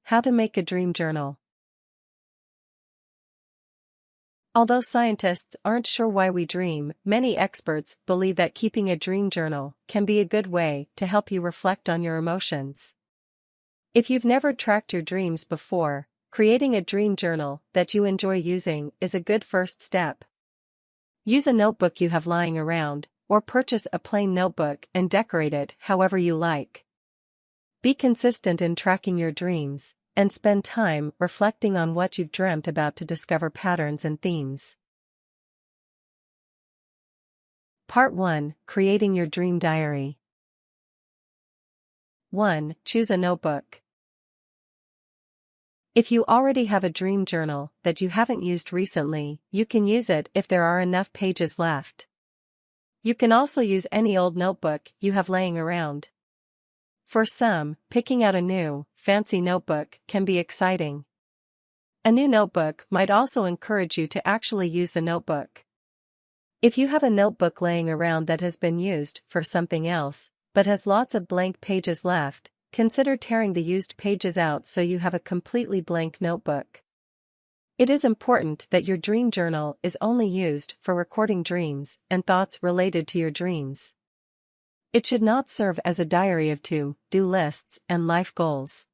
How to make a dream journal. Although scientists aren't sure why we dream, many experts believe that keeping a dream journal can be a good way to help you reflect on your emotions. If you've never tracked your dreams before, creating a dream journal that you enjoy using is a good first step. Use a notebook you have lying around, or purchase a plain notebook and decorate it however you like. Be consistent in tracking your dreams, and spend time reflecting on what you've dreamt about to discover patterns and themes. Part 1: Creating your dream diary. 1. Choose a notebook. If you already have a dream journal that you haven't used recently, you can use it if there are enough pages left. You can also use any old notebook you have laying around. For some, picking out a new, fancy notebook can be exciting. A new notebook might also encourage you to actually use the notebook. If you have a notebook laying around that has been used for something else, but has lots of blank pages left, consider tearing the used pages out so you have a completely blank notebook. It is important that your dream journal is only used for recording dreams and thoughts related to your dreams. It should not serve as a diary of to-do lists and life goals.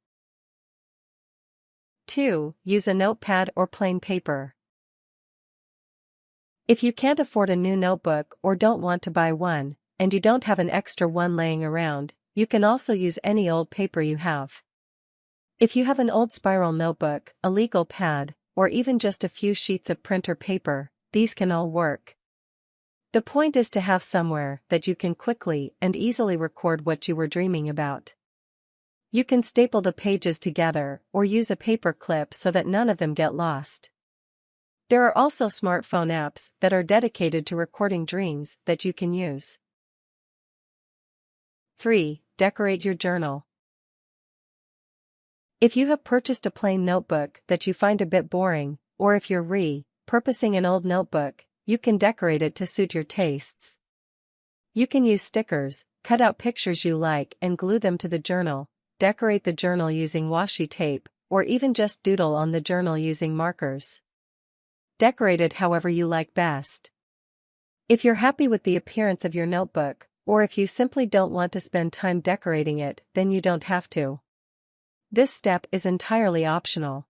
2. Use a notepad or plain paper. If you can't afford a new notebook or don't want to buy one, and you don't have an extra one laying around, you can also use any old paper you have. If you have an old spiral notebook, a legal pad, or even just a few sheets of printer paper, these can all work. The point is to have somewhere that you can quickly and easily record what you were dreaming about. You can staple the pages together or use a paper clip so that none of them get lost. There are also smartphone apps that are dedicated to recording dreams that you can use. 3. Decorate your journal. If you have purchased a plain notebook that you find a bit boring, or if you're repurposing an old notebook, you can decorate it to suit your tastes. You can use stickers, cut out pictures you like and glue them to the journal, decorate the journal using washi tape, or even just doodle on the journal using markers. Decorate it however you like best. If you're happy with the appearance of your notebook, or if you simply don't want to spend time decorating it, then you don't have to. This step is entirely optional.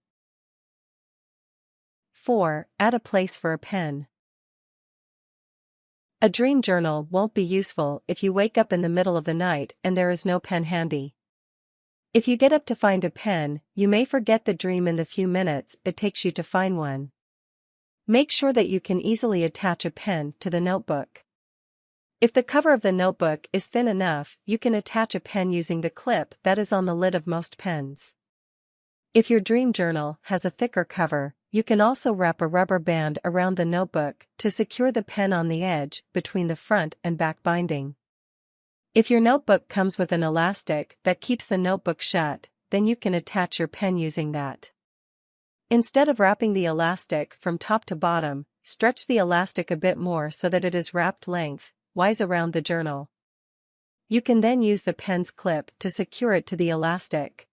4. Add a place for a pen. A dream journal won't be useful if you wake up in the middle of the night and there is no pen handy. If you get up to find a pen, you may forget the dream in the few minutes it takes you to find one. Make sure that you can easily attach a pen to the notebook. If the cover of the notebook is thin enough, you can attach a pen using the clip that is on the lid of most pens. If your dream journal has a thicker cover, you can also wrap a rubber band around the notebook to secure the pen on the edge between the front and back binding. If your notebook comes with an elastic that keeps the notebook shut, then you can attach your pen using that. Instead of wrapping the elastic from top to bottom, stretch the elastic a bit more so that it is wrapped lengthwise around the journal. You can then use the pen's clip to secure it to the elastic.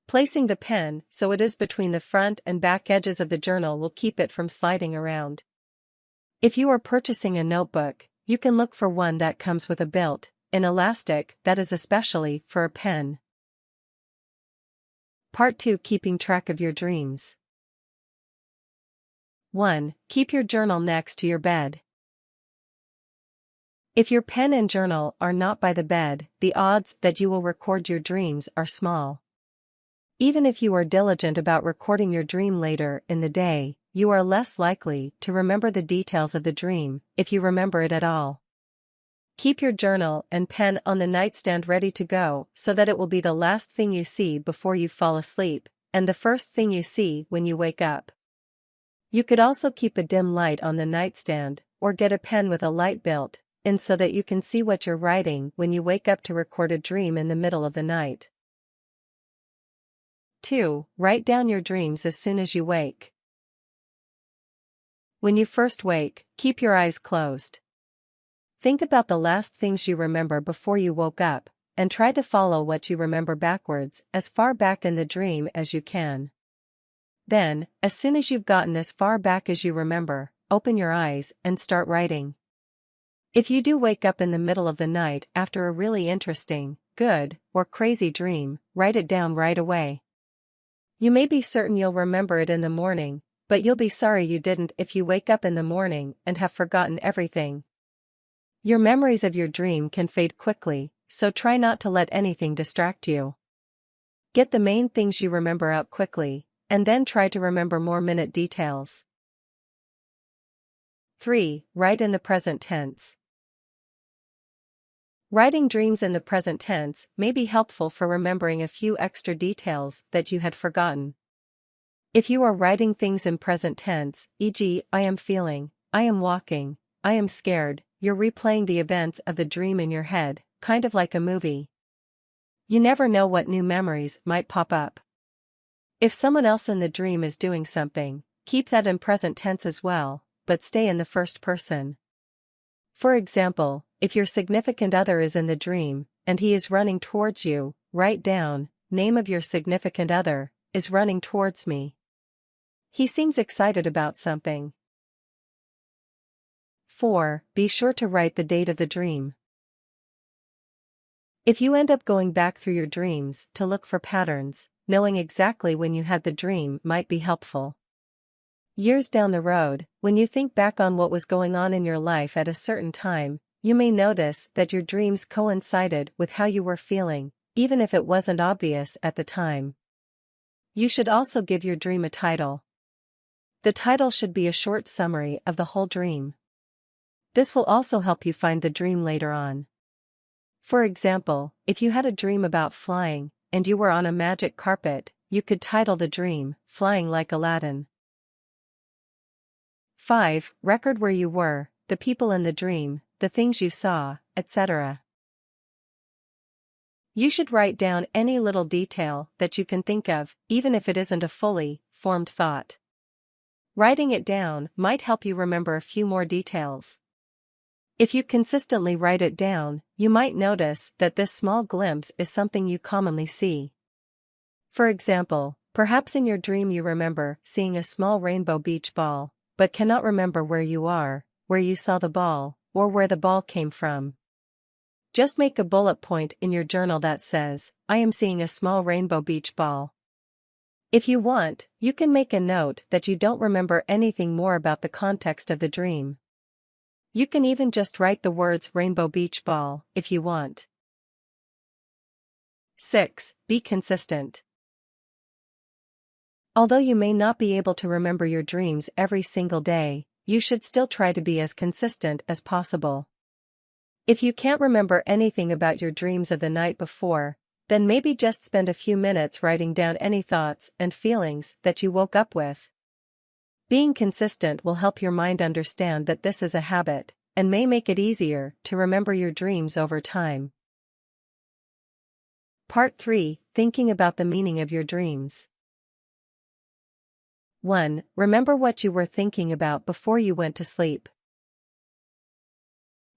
Placing the pen so it is between the front and back edges of the journal will keep it from sliding around. If you are purchasing a notebook, you can look for one that comes with a built-in elastic that is especially for a pen. Part 2: Keeping track of your dreams. 1. Keep your journal next to your bed. If your pen and journal are not by the bed, the odds that you will record your dreams are small. Even if you are diligent about recording your dream later in the day, you are less likely to remember the details of the dream, if you remember it at all. Keep your journal and pen on the nightstand ready to go so that it will be the last thing you see before you fall asleep, and the first thing you see when you wake up. You could also keep a dim light on the nightstand, or get a pen with a light built in so that you can see what you're writing when you wake up to record a dream in the middle of the night. 2. Write down your dreams as soon as you wake. When you first wake, keep your eyes closed. Think about the last things you remember before you woke up, and try to follow what you remember backwards as far back in the dream as you can. Then, as soon as you've gotten as far back as you remember, open your eyes and start writing. If you do wake up in the middle of the night after a really interesting, good, or crazy dream, write it down right away. You may be certain you'll remember it in the morning, but you'll be sorry you didn't if you wake up in the morning and have forgotten everything. Your memories of your dream can fade quickly, so try not to let anything distract you. Get the main things you remember out quickly, and then try to remember more minute details. 3. Write in the present tense. Writing dreams in the present tense may be helpful for remembering a few extra details that you had forgotten. If you are writing things in present tense, e.g., I am feeling, I am walking, I am scared, you're replaying the events of the dream in your head, kind of like a movie. You never know what new memories might pop up. If someone else in the dream is doing something, keep that in present tense as well, but stay in the first person. For example, if your significant other is in the dream, and he is running towards you, write down, name of your significant other, is running towards me. He seems excited about something. 4. Be sure to write the date of the dream. If you end up going back through your dreams to look for patterns, knowing exactly when you had the dream might be helpful. Years down the road, when you think back on what was going on in your life at a certain time, you may notice that your dreams coincided with how you were feeling, even if it wasn't obvious at the time. You should also give your dream a title. The title should be a short summary of the whole dream. This will also help you find the dream later on. For example, if you had a dream about flying, and you were on a magic carpet, you could title the dream, Flying Like Aladdin. 5. Record where you were, the people in the dream, the things you saw, etc. You should write down any little detail that you can think of, even if it isn't a fully formed thought. Writing it down might help you remember a few more details. If you consistently write it down, you might notice that this small glimpse is something you commonly see. For example, perhaps in your dream you remember seeing a small rainbow beach ball, but cannot remember where you are, where you saw the ball, or where the ball came from. Just make a bullet point in your journal that says, I am seeing a small rainbow beach ball. If you want, you can make a note that you don't remember anything more about the context of the dream. You can even just write the words rainbow beach ball if you want. 6. Be consistent. Although you may not be able to remember your dreams every single day, you should still try to be as consistent as possible. If you can't remember anything about your dreams of the night before, then maybe just spend a few minutes writing down any thoughts and feelings that you woke up with. Being consistent will help your mind understand that this is a habit, and may make it easier to remember your dreams over time. Part 3. Thinking about the meaning of your dreams. 1. Remember what you were thinking about before you went to sleep.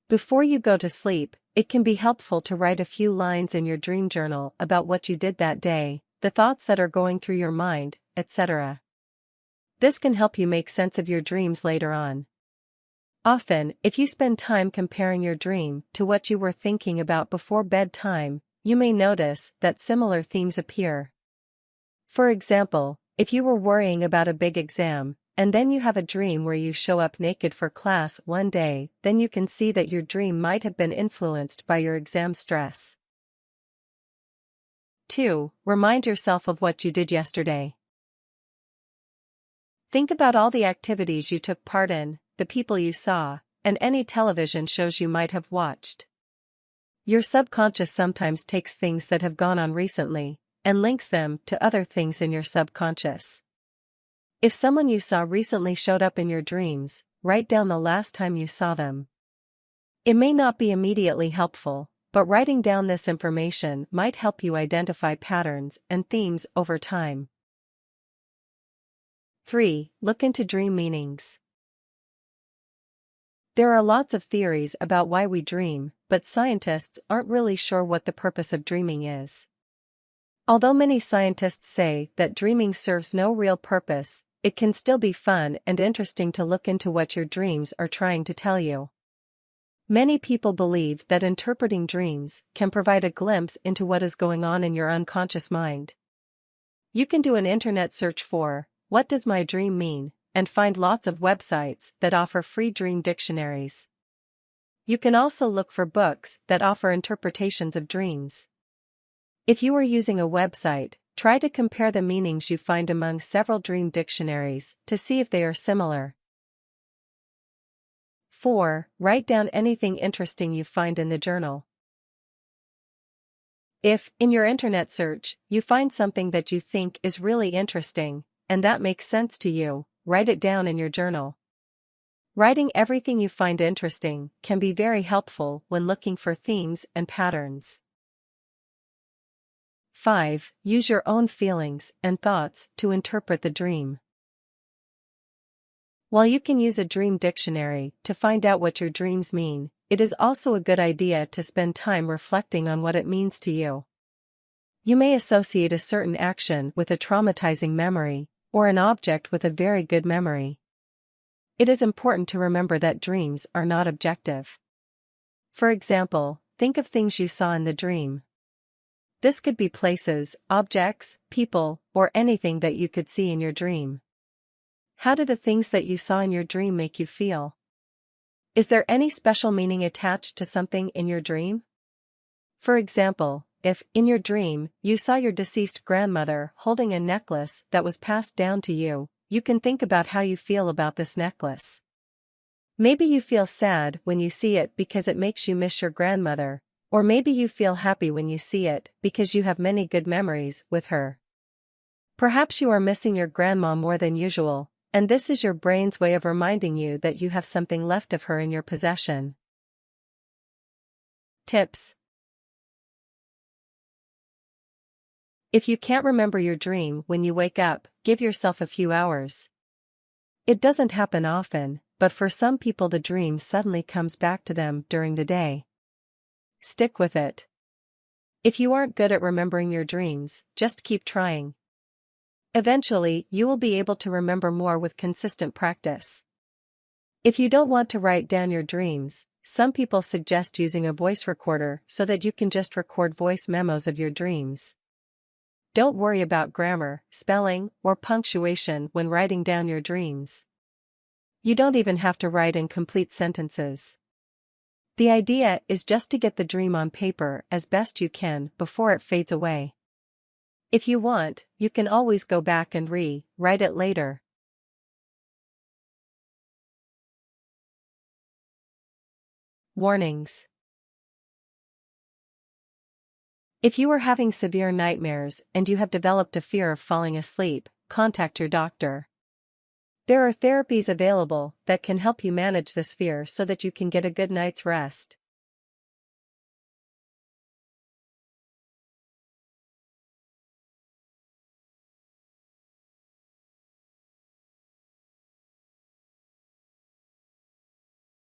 Before you go to sleep, it can be helpful to write a few lines in your dream journal about what you did that day, the thoughts that are going through your mind, etc. This can help you make sense of your dreams later on. Often, if you spend time comparing your dream to what you were thinking about before bedtime, you may notice that similar themes appear. For example, if you were worrying about a big exam, and then you have a dream where you show up naked for class one day, then you can see that your dream might have been influenced by your exam stress. 2. Remind yourself of what you did yesterday. Think about all the activities you took part in, the people you saw, and any television shows you might have watched. Your subconscious sometimes takes things that have gone on recently, and links them to other things in your subconscious. If someone you saw recently showed up in your dreams, write down the last time you saw them. It may not be immediately helpful, but writing down this information might help you identify patterns and themes over time. 3. Look into dream meanings. There are lots of theories about why we dream, but scientists aren't really sure what the purpose of dreaming is. Although many scientists say that dreaming serves no real purpose, it can still be fun and interesting to look into what your dreams are trying to tell you. Many people believe that interpreting dreams can provide a glimpse into what is going on in your unconscious mind. You can do an internet search for, "What does my dream mean?" and find lots of websites that offer free dream dictionaries. You can also look for books that offer interpretations of dreams. If you are using a website, try to compare the meanings you find among several dream dictionaries to see if they are similar. 4. Write down anything interesting you find in the journal. If, in your internet search, you find something that you think is really interesting, and that makes sense to you, write it down in your journal. Writing everything you find interesting can be very helpful when looking for themes and patterns. 5. Use your own feelings and thoughts to interpret the dream. While you can use a dream dictionary to find out what your dreams mean, it is also a good idea to spend time reflecting on what it means to you. You may associate a certain action with a traumatizing memory, or an object with a very good memory. It is important to remember that dreams are not objective. For example, think of things you saw in the dream. This could be places, objects, people, or anything that you could see in your dream. How do the things that you saw in your dream make you feel? Is there any special meaning attached to something in your dream? For example, if, in your dream, you saw your deceased grandmother holding a necklace that was passed down to you, you can think about how you feel about this necklace. Maybe you feel sad when you see it because it makes you miss your grandmother, or maybe you feel happy when you see it because you have many good memories with her. Perhaps you are missing your grandma more than usual, and this is your brain's way of reminding you that you have something left of her in your possession. Tips. If you can't remember your dream when you wake up, give yourself a few hours. It doesn't happen often, but for some people the dream suddenly comes back to them during the day. Stick with it. If you aren't good at remembering your dreams, just keep trying. Eventually, you will be able to remember more with consistent practice. If you don't want to write down your dreams, some people suggest using a voice recorder so that you can just record voice memos of your dreams. Don't worry about grammar, spelling, or punctuation when writing down your dreams. You don't even have to write in complete sentences. The idea is just to get the dream on paper as best you can before it fades away. If you want, you can always go back and write it later. Warnings. If you are having severe nightmares and you have developed a fear of falling asleep, contact your doctor. There are therapies available that can help you manage this fear so that you can get a good night's rest.